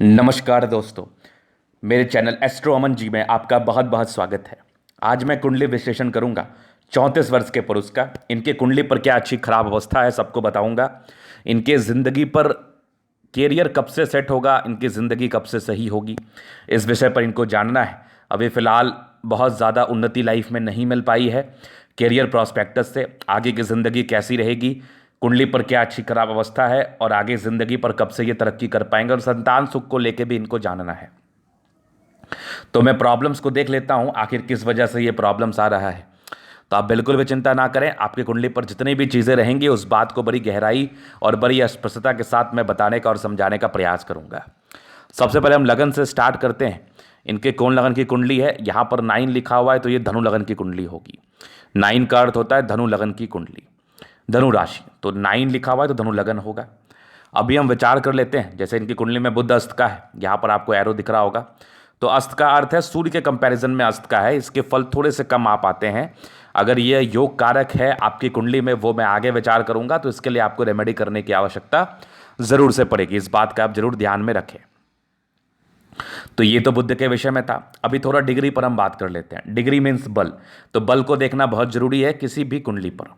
नमस्कार दोस्तों, मेरे चैनल एस्ट्रो अमन जी में आपका बहुत बहुत स्वागत है। आज मैं कुंडली विश्लेषण करूंगा 34 वर्ष के पुरुष का। इनके कुंडली पर क्या अच्छी खराब अवस्था है सबको बताऊंगा। इनके ज़िंदगी पर कैरियर कब से सेट होगा, इनकी ज़िंदगी कब से सही होगी, इस विषय पर इनको जानना है। अभी फ़िलहाल बहुत ज़्यादा उन्नति लाइफ में नहीं मिल पाई है कैरियर प्रॉस्पेक्टस से। आगे की ज़िंदगी कैसी रहेगी, कुंडली पर क्या अच्छी खराब अवस्था है और आगे ज़िंदगी पर कब से ये तरक्की कर पाएंगे, और संतान सुख को लेकर भी इनको जानना है। तो मैं प्रॉब्लम्स को देख लेता हूं, आखिर किस वजह से ये प्रॉब्लम्स आ रहा है। तो आप बिल्कुल भी चिंता ना करें, आपकी कुंडली पर जितनी भी चीज़ें रहेंगी उस बात को बड़ी गहराई और बड़ी स्पष्टता के साथ मैं बताने का और समझाने का प्रयास करूंगा। सबसे पहले हम लगन से स्टार्ट करते हैं। इनके कौन लगन की कुंडली है, यहाँ पर 9 लिखा हुआ है तो ये धनु लगन की कुंडली होगी। 9 का अर्थ होता है धनु लगन की कुंडली, धनु राशि। तो 9 लिखा हुआ है तो धनु लगन होगा। अभी हम विचार कर लेते हैं, जैसे इनकी कुंडली में बुध अस्त का है, यहाँ पर आपको एरो दिख रहा होगा। तो अस्त का अर्थ है सूर्य के कंपैरिजन में अस्त का है, इसके फल थोड़े से कम आ पाते हैं। अगर ये योग कारक है आपकी कुंडली में, वो मैं आगे विचार करूंगा, तो इसके लिए आपको रेमेडी करने की आवश्यकता जरूर से पड़ेगी। इस बात का आप जरूर ध्यान में रखें। तो ये तो बुद्ध के विषय में था। अभी थोड़ा डिग्री पर हम बात कर लेते हैं। डिग्री मीन्स बल, तो बल को देखना बहुत जरूरी है किसी भी कुंडली पर।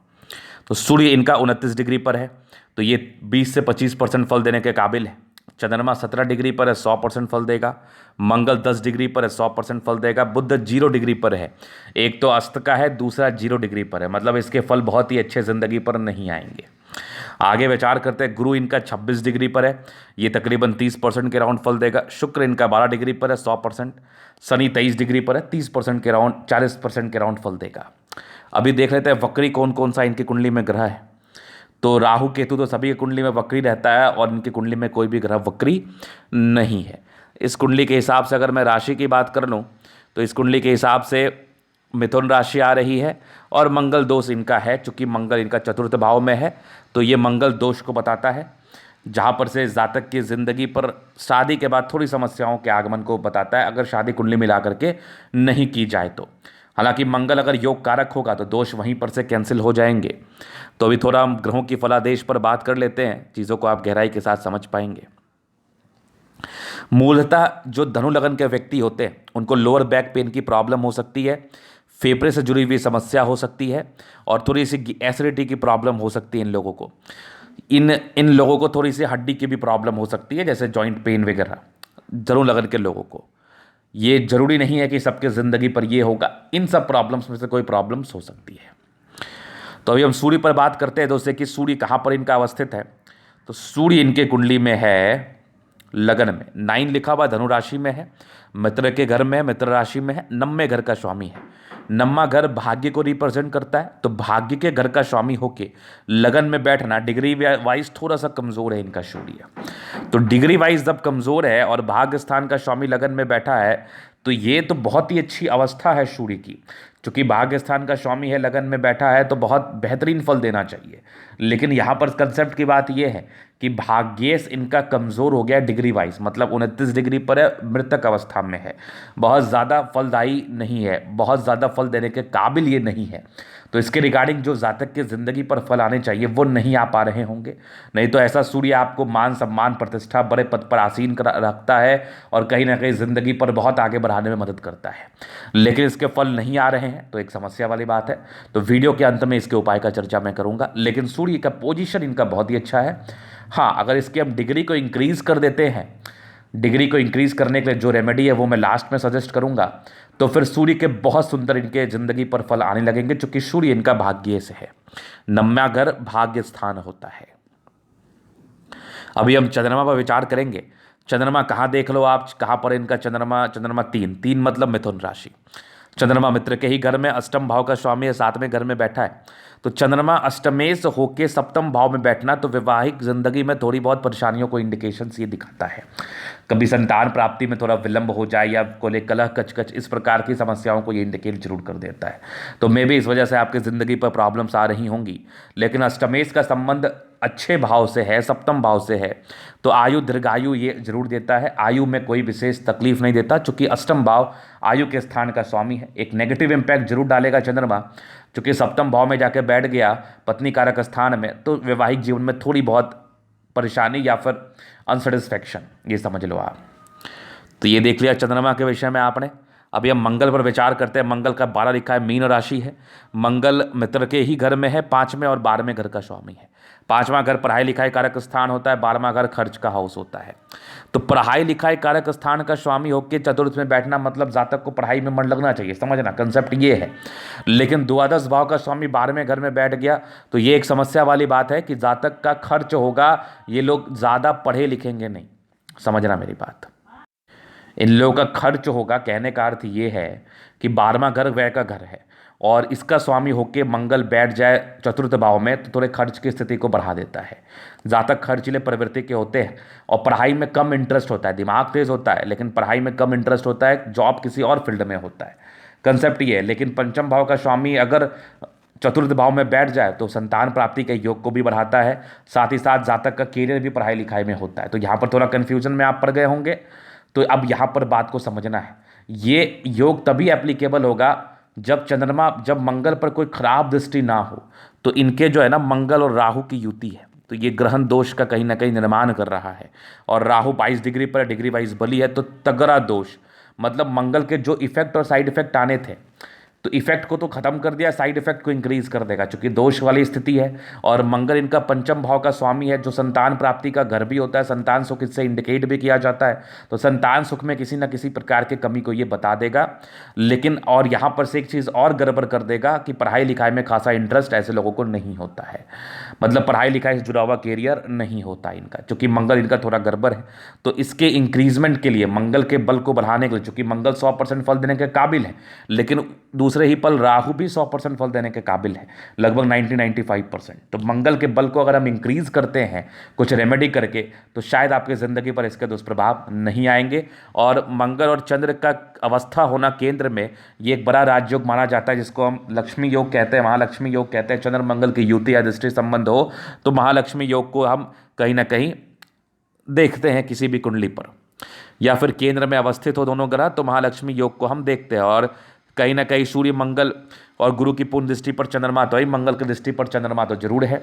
तो सूर्य इनका 29 डिग्री पर है, तो ये 20 से 25% फल देने के काबिल है। चंद्रमा 17 डिग्री पर है, 100% फल देगा। मंगल 10 डिग्री पर है, 100% फल देगा। बुध 0 डिग्री पर है, एक तो अस्त का है, दूसरा 0 डिग्री पर है, मतलब इसके फल बहुत ही अच्छे जिंदगी पर नहीं आएंगे। आगे विचार करते हैं। गुरु इनका 26 डिग्री पर है, ये तकरीबन 30% के राउंड फल देगा। शुक्र इनका 12 डिग्री पर है, 100%। शनि 23 डिग्री पर है, 30% के राउंड 40% के राउंड फल देगा। अभी देख लेते हैं वक्री कौन कौन सा इनकी कुंडली में ग्रह है। तो राहु केतु तो सभी की कुंडली में वक्री रहता है, और इनकी कुंडली में कोई भी ग्रह वक्री नहीं है। इस कुंडली के हिसाब से अगर मैं राशि की बात कर लूँ, तो इस कुंडली के हिसाब से मिथुन राशि आ रही है, और मंगल दोष इनका है। चूंकि मंगल इनका चतुर्थ भाव में है, तो ये मंगल दोष को बताता है, जहाँ पर से जातक की ज़िंदगी पर शादी के बाद थोड़ी समस्याओं के आगमन को बताता है, अगर शादी कुंडली मिला करके नहीं की जाए तो। हालांकि मंगल अगर योग कारक होगा तो दोष वहीं पर से कैंसिल हो जाएंगे। तो अभी थोड़ा हम ग्रहों की फलादेश पर बात कर लेते हैं, चीज़ों को आप गहराई के साथ समझ पाएंगे। मूलतः जो धनु लगन के व्यक्ति होते हैं उनको लोअर बैक पेन की प्रॉब्लम हो सकती है, फेफड़े से जुड़ी हुई समस्या हो सकती है, और थोड़ी सी एसिडिटी की प्रॉब्लम हो सकती है इन लोगों को। इन लोगों को थोड़ी सी हड्डी की भी प्रॉब्लम हो सकती है, जैसे जॉइंट पेन वगैरह। धनु लगन के लोगों को ये जरूरी नहीं है कि सबके ज़िंदगी पर ये होगा, इन सब प्रॉब्लम्स में से कोई प्रॉब्लम्स हो सकती है। तो अभी हम सूर्य पर बात करते हैं दोस्तों कि सूर्य कहाँ पर इनका अवस्थित है। तो सूर्य इनके कुंडली में है लगन में, 9 लिखा हुआ धनु राशि में है, मित्र के घर में है, मित्र राशि में है, नवमें घर का स्वामी है। नवमा घर भाग्य को रिप्रेजेंट करता है, तो भाग्य के घर का स्वामी होके लगन में बैठना डिग्री वाइज थोड़ा सा कमजोर है इनका सूर्य। तो डिग्री वाइज जब कमजोर है और भाग्य स्थान का स्वामी लगन में बैठा है, तो ये तो बहुत ही अच्छी अवस्था है सूर्य की। चूंकि भाग्य स्थान का स्वामी है, लगन में बैठा है, तो बहुत बेहतरीन फल देना चाहिए। लेकिन यहाँ पर कंसेप्ट की बात यह है कि भाग्येश इनका कमज़ोर हो गया डिग्री वाइज, मतलब 29 डिग्री पर है, मृतक अवस्था में है, बहुत ज़्यादा फलदायी नहीं है, बहुत ज़्यादा फल देने के काबिल ये नहीं है। तो इसके रिगार्डिंग जो जातक की ज़िंदगी पर फल आने चाहिए वो नहीं आ पा रहे होंगे। नहीं तो ऐसा सूर्य आपको मान सम्मान प्रतिष्ठा बड़े पद पर आसीन रखता है, और कहीं ना कहीं ज़िंदगी पर बहुत आगे बढ़ाने में मदद करता है। लेकिन इसके फल नहीं आ रहे हैं, तो एक समस्या वाली बात है। तो वीडियो के अंत में इसके उपाय का चर्चा मैं करूंगा। लेकिन सूर्य का पोजीशन इनका बहुत ही अच्छा है। हाँ, अगर इसकी हम डिग्री को इंक्रीज कर देते हैं, डिग्री को इंक्रीज करने के लिए जो रेमेडी है वो मैं लास्ट में सजेस्ट करूंगा, तो फिर सूर्य के बहुत सुंदर इनके जिंदगी पर फल आने लगेंगे, क्योंकि सूर्य इनका भाग्य से है, नवमा घर भाग्य स्थान होता है। अभी हम चंद्रमा पर विचार करेंगे। चंद्रमा कहाँ देख लो आप, कहाँ पर इनका चंद्रमा, चंद्रमा 3 मतलब मिथुन राशि। चंद्रमा मित्र के ही घर में अष्टम भाव का स्वामी है, 7वें घर में बैठा है। तो चंद्रमा अष्टमेश होके सप्तम भाव में बैठना तो वैवाहिक जिंदगी में थोड़ी बहुत परेशानियों को इंडिकेशंस ये दिखाता है। कभी संतान प्राप्ति में थोड़ा विलंब हो जाए, या कोले कलह कचकच, इस प्रकार की समस्याओं को ये इंडिकेट जरूर कर देता है। तो मे भी इस वजह से आपकी ज़िंदगी पर प्रॉब्लम्स आ रही होंगी। लेकिन अष्टमेश का संबंध अच्छे भाव से है, सप्तम भाव से है, तो आयु दीर्घायु ये जरूर देता है। आयु में कोई विशेष तकलीफ नहीं देता, चूंकि अष्टम भाव आयु के स्थान का स्वामी है। एक नेगेटिव इम्पैक्ट जरूर डालेगा चंद्रमा, चूंकि सप्तम भाव में जाके बैठ गया पत्नी कारक स्थान में, तो वैवाहिक जीवन में थोड़ी बहुत परेशानी या फिर अनसेटिस्फैक्शन, ये समझ लो आप। तो ये देख लिया चंद्रमा के विषय में आपने। अभी हम मंगल पर विचार करते हैं। मंगल का 12 लिखा है, मीन राशि है। मंगल मित्र के ही घर में है, 5वें और 12वें घर का स्वामी है। 5वां घर पढ़ाई लिखाई कारक स्थान होता है, 12वां घर खर्च का हाउस होता है। तो पढ़ाई लिखाई कारक स्थान का स्वामी होकर चतुर्थ में बैठना मतलब जातक को पढ़ाई में मन लगना चाहिए, समझना कंसेप्ट ये है। लेकिन द्वादश भाव का स्वामी 12वें घर में बैठ गया तो ये एक समस्या वाली बात है कि जातक का खर्च होगा, ये लोग ज़्यादा पढ़े लिखेंगे नहीं, समझना मेरी बात। इन लोगों का खर्च होगा, कहने का अर्थ ये है कि 12वां घर व्यय का घर है और इसका स्वामी होके मंगल बैठ जाए चतुर्थ भाव में तो थोड़े खर्च की स्थिति को बढ़ा देता है। ज़्यादा खर्चीले प्रवृत्ति के होते हैं और पढ़ाई में कम इंटरेस्ट होता है। दिमाग तेज होता है लेकिन पढ़ाई में कम इंटरेस्ट होता है, जॉब किसी और फील्ड में होता है, कंसेप्ट ये है। लेकिन पंचम भाव का स्वामी अगर चतुर्थ भाव में बैठ जाए तो संतान प्राप्ति के योग को भी बढ़ाता है, साथ ही साथ जातक का कैरियर भी पढ़ाई लिखाई में होता है। तो यहाँ पर थोड़ा कन्फ्यूजन में आप पड़ गए होंगे, तो अब यहाँ पर बात को समझना है। ये योग तभी एप्लीकेबल होगा जब मंगल पर कोई खराब दृष्टि ना हो। तो इनके जो है ना मंगल और राहु की युति है, तो ये ग्रहण दोष का कहीं ना कहीं निर्माण कर रहा है। और राहु 22 डिग्री पर, डिग्री वाइज बली है, तो तगड़ा दोष, मतलब मंगल के जो इफेक्ट और साइड इफेक्ट आने थे तो इफेक्ट को तो खत्म कर दिया, साइड इफेक्ट को इंक्रीज कर देगा, क्योंकि दोष वाली स्थिति है। और मंगल इनका पंचम भाव का स्वामी है, जो संतान प्राप्ति का घर भी होता है। संतान सुख इससे इंडिकेट भी किया जाता है, तो संतान सुख में किसी न किसी प्रकार की कमी को ये बता देगा। लेकिन और यहाँ पर से एक चीज़ और गड़बड़ कर देगा कि पढ़ाई लिखाई में खासा इंटरेस्ट ऐसे लोगों को नहीं होता है, मतलब पढ़ाई लिखाई से जुड़ा हुआ कैरियर नहीं होता इनका, क्योंकि मंगल इनका थोड़ा गड़बड़ है। तो इसके इंक्रीजमेंट के लिए, मंगल के बल को बढ़ाने के लिए, चूंकि मंगल 100% फल देने के काबिल है, लेकिन दूसरे ही पल राहु भी 100% फल देने के काबिल है, लगभग 90-95%। तो मंगल के बल को अगर हम इंक्रीज करते हैं कुछ रेमेडी करके, तो शायद आपकी ज़िंदगी पर इसके दुष्प्रभाव नहीं आएंगे। और मंगल और चंद्र का अवस्था होना केंद्र में, ये एक बड़ा राजयोग माना जाता है, जिसको हम लक्ष्मी योग कहते हैं, महालक्ष्मी योग कहते हैं। चंद्र मंगल की युति या दृष्टि संबंध हो तो महालक्ष्मी योग को हम कहीं ना कहीं देखते हैं किसी भी कुंडली पर, या फिर केंद्र में अवस्थित हो दोनों ग्रह तो महालक्ष्मी योग को हम देखते हैं। और कहीं ना कहीं सूर्य मंगल और गुरु की पूर्ण दृष्टि पर चंद्रमा, तो ही मंगल की दृष्टि पर चंद्रमा तो जरूर है।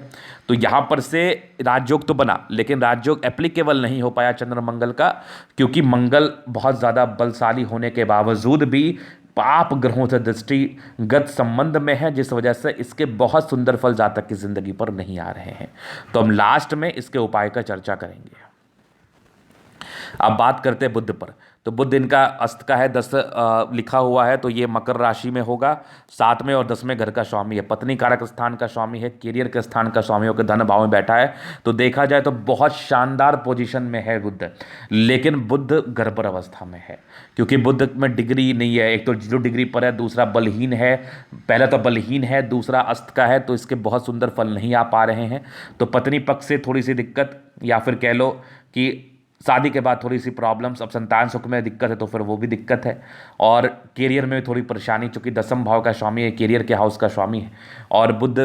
तो यहाँ पर से राजयोग तो बना, लेकिन राजयोग एप्लीकेबल नहीं हो पाया चंद्र मंगल का, क्योंकि मंगल बहुत ज़्यादा बलशाली होने के बावजूद भी पाप ग्रहों से दृष्टिगत संबंध में है, जिस वजह से इसके बहुत सुंदर फल जातक की जिंदगी पर नहीं आ रहे हैं। तो हम लास्ट में इसके उपाय का चर्चा करेंगे। अब बात करते हैं बुध पर। तो बुध इनका अस्त का है, 10 लिखा हुआ है, तो ये मकर राशि में होगा। 7वें और 10वें घर का स्वामी है, पत्नी कारक स्थान का स्वामी है, कैरियर के स्थान का स्वामी होकर धन भाव में बैठा है। तो देखा जाए तो बहुत शानदार पोजीशन में है बुध, लेकिन बुध गड़बड़ अवस्था में है, क्योंकि बुध में डिग्री नहीं है। एक तो 0 डिग्री पर है, दूसरा बलहीन है, पहला तो बलहीन है, दूसरा अस्त का है, तो इसके बहुत सुंदर फल नहीं आ पा रहे हैं। तो पत्नी पक्ष से थोड़ी सी दिक्कत, या फिर कह लो कि शादी के बाद थोड़ी सी प्रॉब्लम्स। अब संतान सुख में दिक्कत है तो फिर वो भी दिक्कत है, और कैरियर में थोड़ी परेशानी, चूंकि 10वें भाव का स्वामी है, कैरियर के हाउस का स्वामी है। और बुध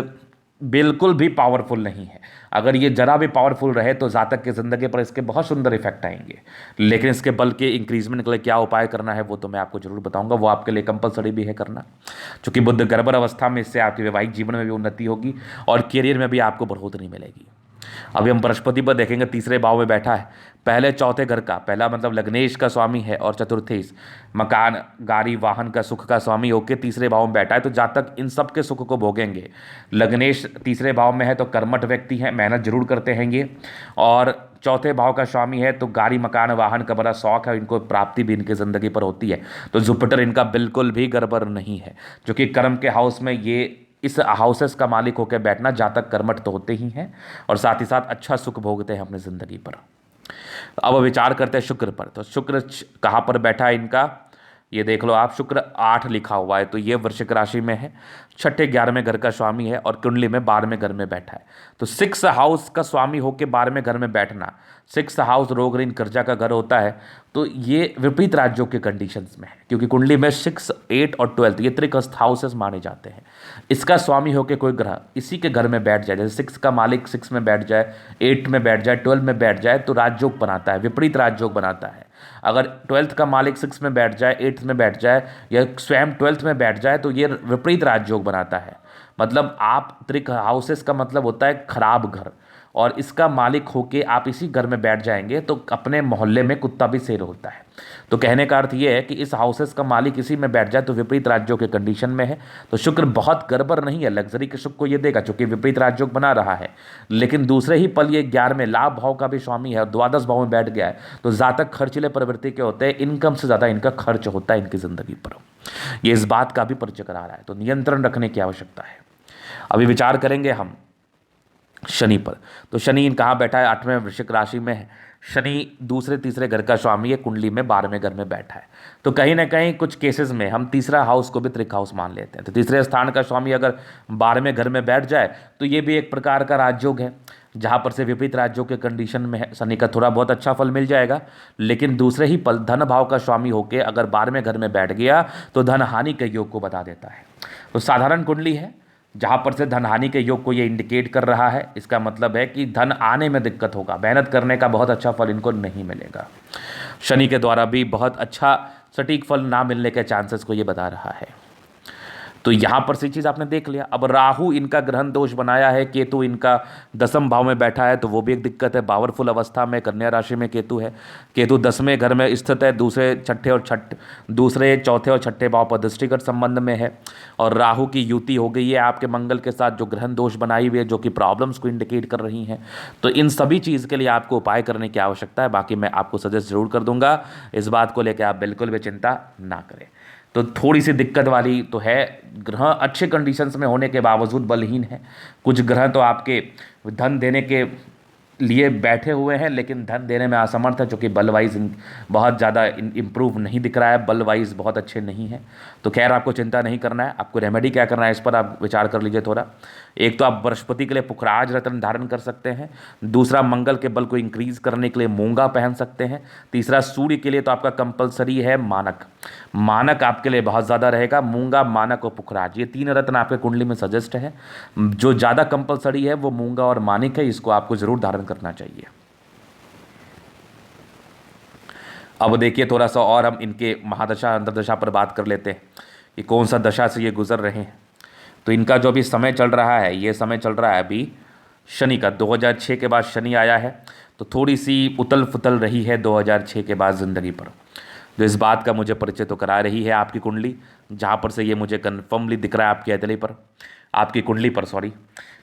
बिल्कुल भी पावरफुल नहीं है। अगर ये जरा भी पावरफुल रहे तो जातक की ज़िंदगी पर इसके बहुत सुंदर इफेक्ट आएंगे, लेकिन इसके बल के इंक्रीजमेंट के लिए क्या उपाय करना है वो तो मैं आपको जरूर बताऊंगा, वो आपके लिए कंपलसरी भी है करना, क्योंकि बुध गड़बड़ अवस्था में इससे आपके वैवाहिक जीवन में भी उन्नति होगी और कैरियर में भी आपको बढ़ोतरी मिलेगी। अभी हम बृहस्पति पर देखेंगे, 3रे भाव में बैठा है, पहले चौथे घर का, पहला मतलब लग्नेश का स्वामी है और चतुर्थेश मकान गाड़ी वाहन का सुख का स्वामी होकर 3रे भाव में बैठा है। तो जातक इन सब के सुख को भोगेंगे। लग्नेश 3रे भाव में है तो कर्मठ व्यक्ति है, मेहनत जरूर करते हैं ये, और चौथे भाव का स्वामी है तो गाड़ी मकान वाहन का बड़ा शौक है, इनको प्राप्ति भी इनकी ज़िंदगी पर होती है। तो जुपिटर इनका बिल्कुल भी गड़बड़ नहीं है, जो कि कर्म के हाउस में ये इस हाउसेस का मालिक होकर बैठना, जातक कर्मठ तो होते ही हैं और साथ ही साथ अच्छा सुख भोगते हैं अपनी ज़िंदगी पर। अब विचार करते हैं शुक्र पर। तो शुक्र कहाँ पर बैठा है इनका, ये देख लो आप, शुक्र 8 लिखा हुआ है, तो ये वृश्चिक राशि में है, 6ठे 11वें घर का स्वामी है और कुंडली में 12वें घर में बैठा है। तो 6 हाउस का स्वामी होकर 12वें घर में बैठना, 6 हाउस रोग ऋण कर्जा का घर होता है, तो ये विपरीत राज्यों के कंडीशंस में है, क्योंकि कुंडली में 6, 8 और 12 ये त्रिकस्थ हाउसेस माने जाते हैं। इसका स्वामी होकर कोई ग्रह इसी के घर में बैठ जाए, जैसे 6 का मालिक 6 में बैठ जाए, 8 में बैठ जाए, 12 में बैठ जाए, तो राजयोग बनाता है, विपरीत राजयोग बनाता है। अगर 12th का मालिक 6 में बैठ जाए, 8th में बैठ जाए, या स्वयं 12th में बैठ जाए, तो ये विपरीत राजयोग बनाता है। मतलब आप त्रिक हाउसेस का मतलब होता है खराब घर, और इसका मालिक होके आप इसी घर में बैठ जाएंगे तो अपने मोहल्ले में कुत्ता भी शेर होता है। तो कहने का अर्थ यह है कि इस हाउसेस का मालिक इसी में बैठ जाए तो विपरीत राज्यों के कंडीशन में है। तो शुक्र बहुत गड़बड़ नहीं है, लग्जरी के सुख को ये देगा चूंकि विपरीत राज्यों बना रहा है। लेकिन दूसरे ही पल ये 11 में लाभ भाव का भी स्वामी है और द्वादश भाव में बैठ गया है, तो जातक खर्चीले प्रवृत्ति के होते हैं, इनकम से ज़्यादा इनका खर्च होता है इनकी ज़िंदगी पर। ये इस बात का भी परिचय करा रहा है, तो नियंत्रण रखने की आवश्यकता है। अभी विचार करेंगे हम शनि पर। तो शनि इन कहाँ बैठा है? 8वें वृश्चिक राशि में है। शनि दूसरे तीसरे घर का स्वामी है, कुंडली में 12वें घर में बैठा है। तो कहीं ना कहीं कुछ केसेस में हम तीसरा हाउस को भी त्रिक हाउस मान लेते हैं। तो तीसरे स्थान का स्वामी अगर 12वें घर में बैठ जाए तो ये भी एक प्रकार का राजयोग है, जहाँ पर से विपरीत राज्यों के कंडीशन में है। शनि का थोड़ा बहुत अच्छा फल मिल जाएगा, लेकिन दूसरे ही पल धन भाव का स्वामी होकर अगर 12वें घर में बैठ गया तो धन हानि के योग को बता देता है। तो साधारण कुंडली है जहाँ पर से धन हानि के योग को ये इंडिकेट कर रहा है। इसका मतलब है कि धन आने में दिक्कत होगा, मेहनत करने का बहुत अच्छा फल इनको नहीं मिलेगा। शनि के द्वारा भी बहुत अच्छा सटीक फल ना मिलने के चांसेस को ये बता रहा है। तो यहाँ पर से चीज़ आपने देख लिया। अब राहु इनका ग्रहण दोष बनाया है, केतु इनका 10वें भाव में बैठा है, तो वो भी एक दिक्कत है। पावरफुल अवस्था में कन्या राशि में केतु है। केतु 10वें घर में स्थित है, दूसरे चौथे और छठे भाव पर दृष्टिगत संबंध में है। और राहु की युति हो गई है आपके मंगल के साथ, जो ग्रहण दोष बनाई हुई है, जो कि प्रॉब्लम्स को इंडिकेट कर रही हैं। तो इन सभी चीज़ के लिए आपको उपाय करने की आवश्यकता है। बाकी मैं आपको सजेस्ट जरूर कर दूंगा, इस बात को लेकर आप बिल्कुल भी चिंता ना करें। तो थोड़ी सी दिक्कत वाली तो है, ग्रह अच्छे कंडीशंस में होने के बावजूद बलहीन है। कुछ ग्रह तो आपके धन देने के लिए बैठे हुए हैं लेकिन धन देने में असमर्थ है, क्योंकि बल वाइज बहुत ज़्यादा इम्प्रूव नहीं दिख रहा है, बल वाइज बहुत अच्छे नहीं है। तो खैर आपको चिंता नहीं करना है, आपको रेमेडी क्या करना है इस पर आप विचार कर लीजिए थोड़ा। एक तो आप बृहस्पति के लिए पुखराज रत्न धारण कर सकते हैं, दूसरा मंगल के बल को इंक्रीज करने के लिए मूंगा पहन सकते हैं, तीसरा सूर्य के लिए तो आपका कंपलसरी है मानक। मानक आपके लिए बहुत ज़्यादा रहेगा, मूंगा, मानक और पुखराज, ये 3 रत्न आपके कुंडली में सजेस्ट है। जो ज़्यादा कंपलसरी है वो मूंगा और मानिक है, इसको आपको जरूर धारण करना चाहिए। अब देखिए थोड़ा सा और हम इनके महादशा अंतरदशा पर बात कर लेते हैं कि कौन सा दशा से ये गुजर रहे हैं। तो इनका जो भी समय चल रहा है, ये समय चल रहा है अभी शनि का। 2006 के बाद शनि आया है, तो थोड़ी सी उतल फुतल रही है 2006 के बाद ज़िंदगी पर। जो इस बात का मुझे परिचय तो करा रही है आपकी कुंडली, जहाँ पर से ये मुझे कन्फर्मली दिख रहा है आपकी अतली पर, आपकी कुंडली पर सॉरी।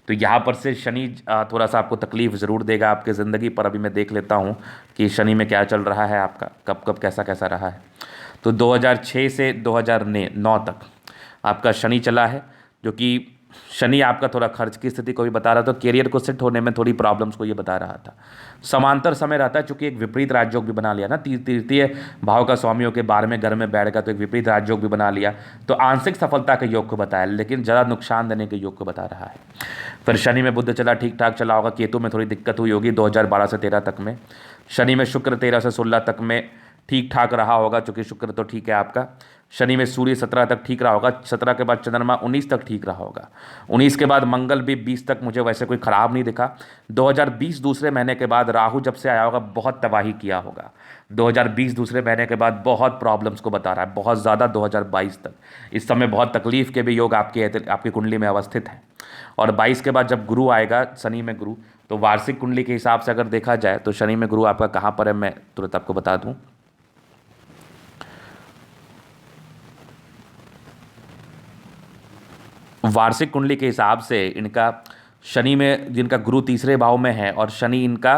तो यहाँ पर से शनि थोड़ा सा आपको तकलीफ ज़रूर देगा आपके ज़िंदगी पर। अभी मैं देख लेता हूँ कि शनि में क्या चल रहा है आपका, कब कब कैसा कैसा रहा है। तो 2006 से 2009 तक आपका शनि चला है, जो कि शनि आपका थोड़ा खर्च की स्थिति को भी बता रहा था, कैरियर को सेट होने में थोड़ी प्रॉब्लम्स को ये बता रहा था। समांतर समय रहता है, चूंकि एक विपरीत राजयोग भी बना लिया ना, तृतीय भाव का स्वामियों के 12वें घर में बैठ गया, तो एक विपरीत राजयोग भी बना लिया, तो आंशिक सफलता के योग को बताया, लेकिन ज़्यादा नुकसान देने के योग को बता रहा है। फिर शनि में बुध चला, ठीक ठाक चला होगा। केतु में थोड़ी दिक्कत हुई होगी 2012 से 13 तक में। शनि में शुक्र 13 से 16 तक में ठीक ठाक रहा होगा, चूंकि शुक्र तो ठीक है आपका। शनि में सूर्य 17 तक ठीक रहा होगा, 17 के बाद चंद्रमा 19 तक ठीक रहा होगा, 19 के बाद मंगल भी 20 तक मुझे वैसे कोई ख़राब नहीं दिखा। 2020 दूसरे महीने के बाद राहु जब से आया होगा बहुत तबाही किया होगा। 2020 दूसरे महीने के बाद बहुत प्रॉब्लम्स को बता रहा है, बहुत ज़्यादा 2022 तक। इस समय बहुत तकलीफ के भी योग आपकी कुंडली में अवस्थित हैं। और 22 के बाद जब गुरु आएगा, शनि में गुरु, तो वार्षिक कुंडली के हिसाब से अगर देखा जाए तो शनि में गुरु आपका कहाँ पर है मैं तुरंत आपको बता दूँ। वार्षिक कुंडली के हिसाब से इनका शनि में, जिनका गुरु तीसरे भाव में है और शनि इनका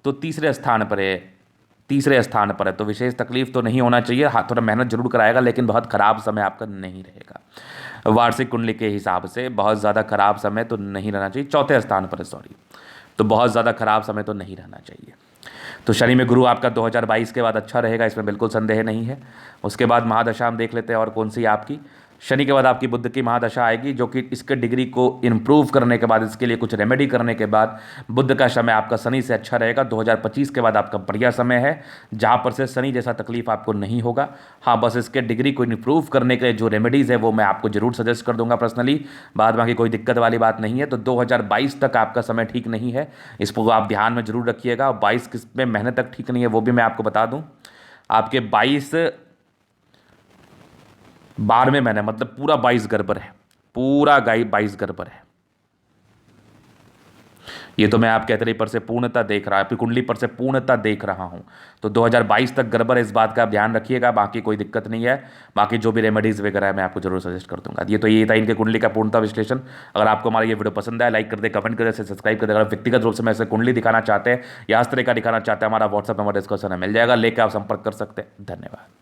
तो तीसरे स्थान पर है, तो विशेष तकलीफ तो नहीं होना चाहिए। हाँ थोड़ा मेहनत जरूर कराएगा, लेकिन बहुत खराब समय आपका नहीं रहेगा। वार्षिक कुंडली के हिसाब से बहुत ज़्यादा खराब समय तो नहीं रहना चाहिए, चौथे स्थान पर है सॉरी, तो बहुत ज़्यादा खराब समय तो नहीं रहना चाहिए। तो शनि में गुरु आपका 2022 के बाद अच्छा रहेगा, इसमें बिल्कुल संदेह नहीं है। उसके बाद महादशा हम देख लेते हैं और कौन सी आपकी। शनि के बाद आपकी बुध की महादशा आएगी, जो कि इसके डिग्री को इम्प्रूव करने के बाद, इसके लिए कुछ रेमेडी करने के बाद बुध का समय आपका शनि से अच्छा रहेगा। 2025 के बाद आपका बढ़िया समय है, जहाँ पर से शनि जैसा तकलीफ आपको नहीं होगा। हाँ बस इसके डिग्री को इम्प्रूव करने के लिए जो रेमेडीज़ है वो मैं आपको जरूर सजेस्ट कर दूंगा पर्सनली, बाद बाकी कोई दिक्कत वाली बात नहीं है। तो 2022 तक आपका समय ठीक नहीं है, इसको आप ध्यान में जरूर रखिएगा। 22 किस में महीने तक ठीक नहीं है वो भी मैं आपको बता दूँ। आपके 12वें महीने मतलब पूरा 22 गड़बड़ है, पूरा 22 गड़बड़ है। ये तो मैं आपके तरी पर से पूर्णतः देख रहा, आपकी कुंडली पर से पूर्णतः देख रहा हूँ। तो 2022 तक गड़बड़ है, इस बात का आप ध्यान रखिएगा, बाकी कोई दिक्कत नहीं है। बाकी जो भी रेमेडीज़ वगैरह है मैं आपको जरूर सजेस्ट कर दूंगा। ये था इनके कुंडली का पूर्णतः विश्लेषण। अगर आपको हमारा ये वीडियो पसंद आया, लाइक कर दे, कमेंट कर दे, सब्सक्राइब कर दे। अगर व्यक्तिगत रूप से मैं ऐसे कुंडली दिखाना चाहते हैं या इस तरह का दिखाना चाहते हैं, हमारा व्हाट्सअप नंबर डिस्कशन में मिल जाएगा, लेकर आप संपर्क कर सकते हैं। धन्यवाद।